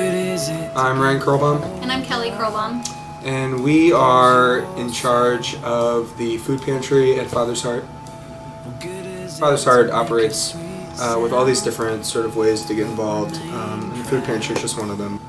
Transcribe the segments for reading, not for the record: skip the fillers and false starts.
I'm Ryan Curlbaum, And I'm Kelly Curlbaum. and we are in charge of the food pantry at Father's Heart. Father's Heart operates with all these different sort of ways to get involved, and the food pantry is just one of them.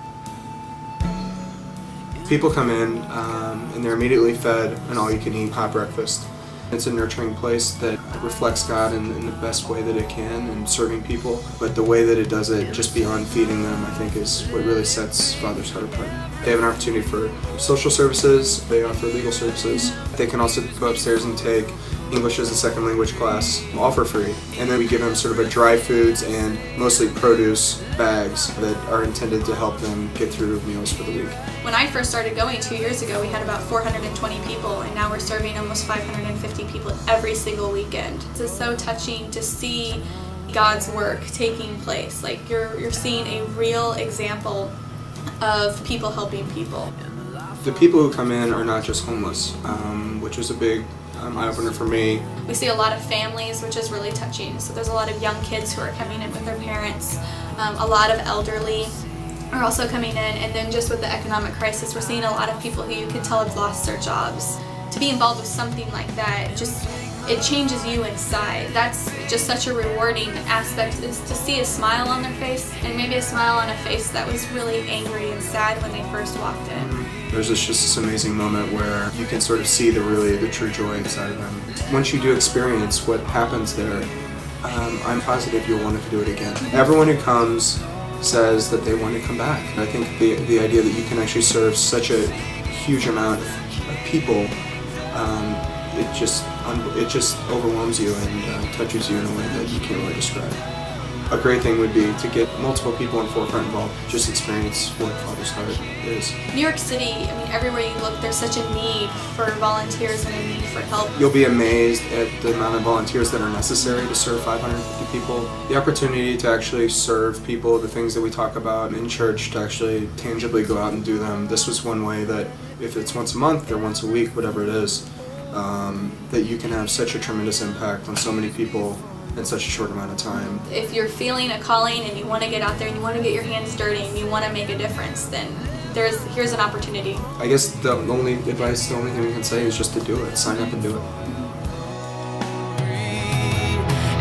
People come in and they're immediately fed an all-you-can-eat hot breakfast. It's a nurturing place that reflects God in the best way that it can in serving people, but the way that it does it, just beyond feeding them, I think is what really sets Father's Heart apart. They have an opportunity for social services, they offer legal services. They can also go upstairs and take English as a second language class, all for free. And then we give them sort of a dry foods and mostly produce bags that are intended to help them get through meals for the week. When I first started going 2 years ago, we had about 420 people, and now we're serving almost 550 people every single weekend. It's so touching to see God's work taking place. Like you're seeing a real example of people helping people. The people who come in are not just homeless, which is a big eye-opener for me. We see a lot of families, which is really touching. So there's a lot of young kids who are coming in with their parents, a lot of elderly are also coming in, and then just with the economic crisis, we're seeing a lot of people who you can tell have lost their jobs. To be involved with something like that, it changes you inside. That's just such a rewarding aspect, is to see a smile on their face, and maybe a smile on a face that was really angry and sad when they first walked in. There's just this amazing moment where you can sort of see the true joy inside of them. Once you do experience what happens there, I'm positive you'll want to do it again. Everyone who comes says that they want to come back. And I think the idea that you can actually serve such a huge amount of people, it just overwhelms you and touches you in a way that you can't really describe. A great thing would be to get multiple people in Forefront involved, just experience what Father's Heart is. New York City, everywhere you look, there's such a need for volunteers and a need for help. You'll be amazed at the amount of volunteers that are necessary to serve 550 people. The opportunity to actually serve people, the things that we talk about in church, to actually tangibly go out and do them. This was one way that, if it's once a month or once a week, whatever it is, that you can have such a tremendous impact on so many people in such a short amount of time. If you're feeling a calling and you want to get out there and you want to get your hands dirty and you want to make a difference, then here's an opportunity. I guess the only thing we can say is just to do it. Sign up and do it.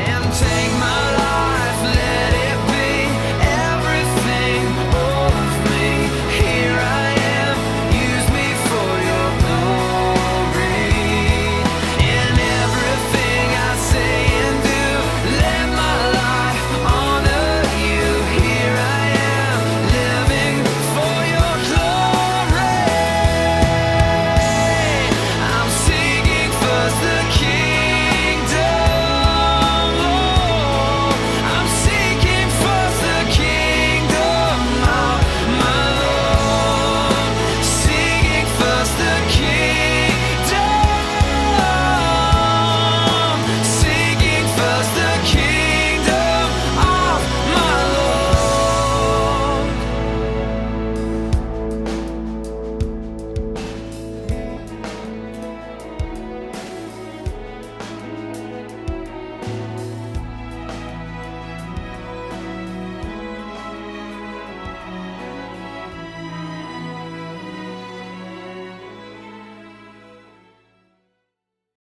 And take my life, let it